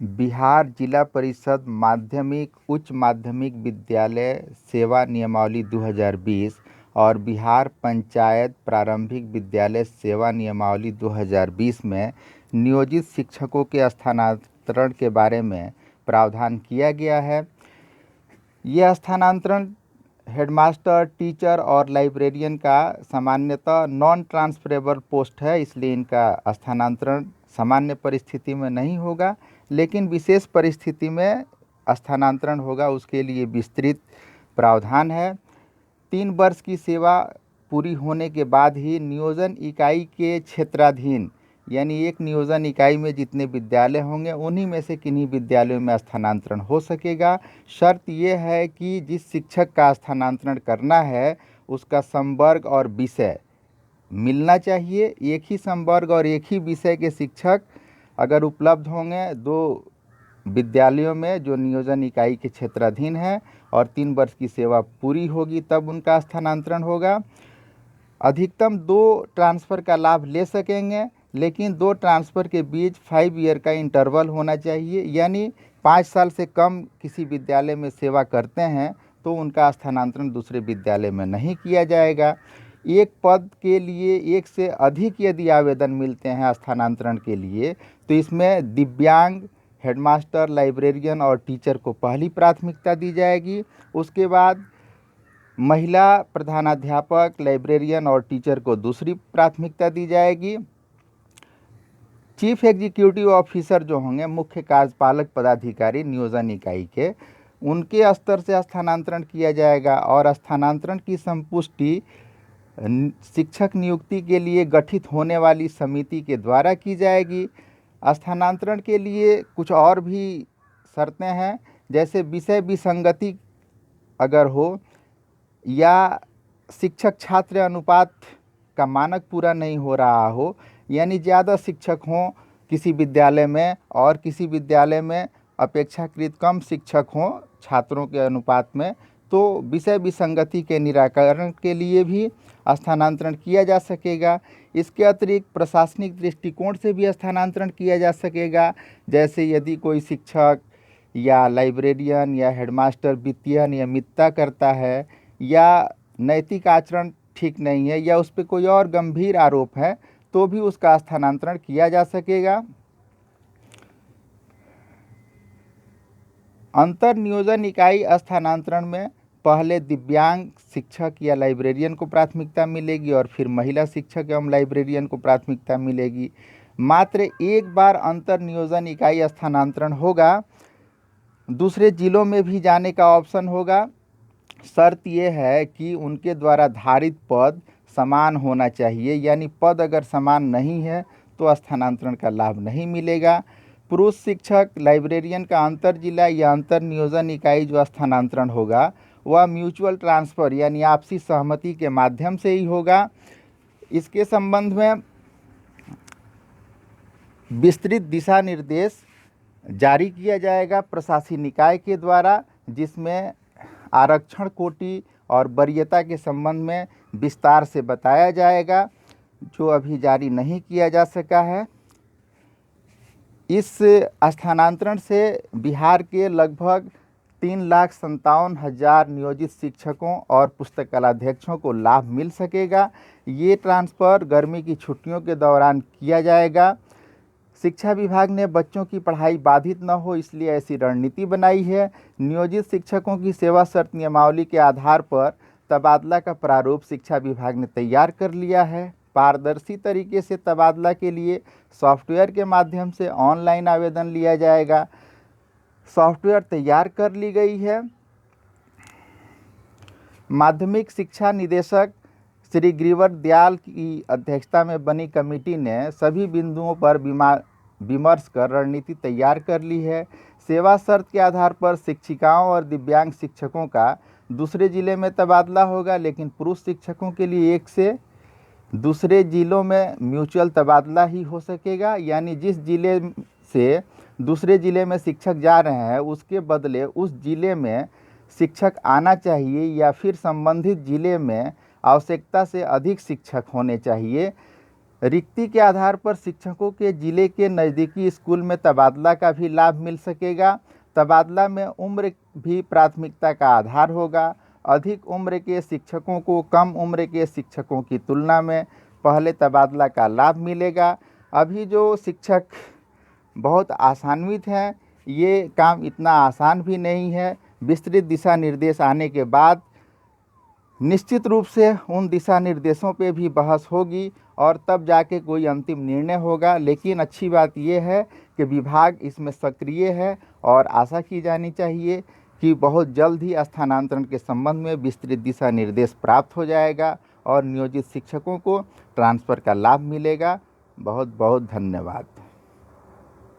बिहार जिला परिषद माध्यमिक उच्च माध्यमिक विद्यालय सेवा नियमावली 2020 और बिहार पंचायत प्रारंभिक विद्यालय सेवा नियमावली 2020 में नियोजित शिक्षकों के स्थानांतरण के बारे में प्रावधान किया गया है। यह स्थानांतरण हेडमास्टर, टीचर और लाइब्रेरियन का सामान्यतः नॉन ट्रांसफरेबल पोस्ट है, इसलिए इनका स्थानांतरण सामान्य परिस्थिति में नहीं होगा, लेकिन विशेष परिस्थिति में स्थानांतरण होगा। उसके लिए विस्तृत प्रावधान है। 3 वर्ष की सेवा पूरी होने के बाद ही नियोजन इकाई के क्षेत्राधीन यानी एक नियोजन इकाई में जितने विद्यालय होंगे उन्हीं में से किन्हीं विद्यालयों में स्थानांतरण हो सकेगा। शर्त यह है कि जिस शिक्षक का स्थानांतरण करना है उसका संवर्ग और विषय मिलना चाहिए। एक ही संवर्ग और एक ही विषय के शिक्षक अगर उपलब्ध होंगे 2 विद्यालयों में जो नियोजन इकाई के क्षेत्राधीन है और 3 वर्ष की सेवा पूरी होगी तब उनका स्थानांतरण होगा। अधिकतम 2 ट्रांसफ़र का लाभ ले सकेंगे, लेकिन 2 ट्रांसफ़र के बीच 5 ईयर का इंटरवल होना चाहिए, यानी 5 साल से कम किसी विद्यालय में सेवा करते हैं तो उनका स्थानांतरण दूसरे विद्यालय में नहीं किया जाएगा। एक पद के लिए एक से अधिक यदि आवेदन मिलते हैं स्थानांतरण के लिए तो इसमें दिव्यांग, हेडमास्टर, लाइब्रेरियन और टीचर को पहली प्राथमिकता दी जाएगी। उसके बाद महिला प्रधानाध्यापक, लाइब्रेरियन और टीचर को दूसरी प्राथमिकता दी जाएगी। चीफ एग्जीक्यूटिव ऑफिसर जो होंगे, मुख्य कार्यपालक पदाधिकारी नियोजन इकाई के, उनके स्तर से स्थानांतरण किया जाएगा और स्थानांतरण की संपुष्टि शिक्षक नियुक्ति के लिए गठित होने वाली समिति के द्वारा की जाएगी। स्थानांतरण के लिए कुछ और भी शर्तें हैं, जैसे विषय विसंगति अगर हो या शिक्षक छात्र अनुपात का मानक पूरा नहीं हो रहा हो, यानी ज़्यादा शिक्षक हों किसी विद्यालय में और किसी विद्यालय में अपेक्षाकृत कम शिक्षक हों छात्रों के अनुपात में, तो विषय विसंगति के निराकरण के लिए भी स्थानांतरण किया जा सकेगा। इसके अतिरिक्त प्रशासनिक दृष्टिकोण से भी स्थानांतरण किया जा सकेगा, जैसे यदि कोई शिक्षक या लाइब्रेरियन या हेडमास्टर वित्तीय अनियमितता करता है या नैतिक आचरण ठीक नहीं है या उस पर कोई और गंभीर आरोप है तो भी उसका स्थानांतरण किया जा सकेगा। अंतर नियोजन इकाई स्थानांतरण में पहले दिव्यांग शिक्षक या लाइब्रेरियन को प्राथमिकता मिलेगी और फिर महिला शिक्षक एवं लाइब्रेरियन को प्राथमिकता मिलेगी। मात्र एक बार अंतर नियोजन इकाई स्थानांतरण होगा, दूसरे जिलों में भी जाने का ऑप्शन होगा। शर्त यह है कि उनके द्वारा धारित पद समान होना चाहिए, यानी पद अगर समान नहीं है तो स्थानांतरण का लाभ नहीं मिलेगा। पुरुष शिक्षक, लाइब्रेरियन का अंतर जिला या अंतर नियोजन इकाई जो स्थानांतरण होगा वह म्यूचुअल ट्रांसफ़र यानी आपसी सहमति के माध्यम से ही होगा। इसके संबंध में विस्तृत दिशा निर्देश जारी किया जाएगा प्रशासकीय निकाय के द्वारा, जिसमें आरक्षण कोटि और वरीयता के संबंध में विस्तार से बताया जाएगा, जो अभी जारी नहीं किया जा सका है। इस स्थानांतरण से बिहार के लगभग 3,57,000 नियोजित शिक्षकों और पुस्तकालयाध्यक्षों को लाभ मिल सकेगा। ये ट्रांसफ़र गर्मी की छुट्टियों के दौरान किया जाएगा। शिक्षा विभाग ने बच्चों की पढ़ाई बाधित न हो इसलिए ऐसी रणनीति बनाई है। नियोजित शिक्षकों की सेवा शर्त नियमावली के आधार पर तबादला का प्रारूप शिक्षा विभाग ने तैयार कर लिया है। पारदर्शी तरीके से तबादला के लिए सॉफ्टवेयर के माध्यम से ऑनलाइन आवेदन लिया जाएगा। सॉफ्टवेयर तैयार कर ली गई है। माध्यमिक शिक्षा निदेशक श्री गिरिवर दयाल की अध्यक्षता में बनी कमेटी ने सभी बिंदुओं पर विमर्श कर रणनीति तैयार कर ली है। सेवा शर्त के आधार पर शिक्षिकाओं और दिव्यांग शिक्षकों का दूसरे जिले में तबादला होगा, लेकिन पुरुष शिक्षकों के लिए एक से दूसरे जिलों में म्यूचुअल तबादला ही हो सकेगा, यानी जिस जिले से दूसरे जिले में शिक्षक जा रहे हैं उसके बदले उस जिले में शिक्षक आना चाहिए या फिर संबंधित जिले में आवश्यकता से अधिक शिक्षक होने चाहिए। रिक्ति के आधार पर शिक्षकों के जिले के नज़दीकी स्कूल में तबादला का भी लाभ मिल सकेगा। तबादला में उम्र भी प्राथमिकता का आधार होगा। अधिक उम्र के शिक्षकों को कम उम्र के शिक्षकों की तुलना में पहले तबादला का लाभ मिलेगा। अभी जो शिक्षक बहुत आसान्वित हैं, ये काम इतना आसान भी नहीं है। विस्तृत दिशा निर्देश आने के बाद निश्चित रूप से उन दिशा निर्देशों पे भी बहस होगी और तब जाके कोई अंतिम निर्णय होगा। लेकिन अच्छी बात यह है कि विभाग इसमें सक्रिय है और आशा की जानी चाहिए कि बहुत जल्द ही स्थानांतरण के संबंध में विस्तृत दिशा निर्देश प्राप्त हो जाएगा और नियोजित शिक्षकों को ट्रांसफ़र का लाभ मिलेगा। बहुत बहुत धन्यवाद।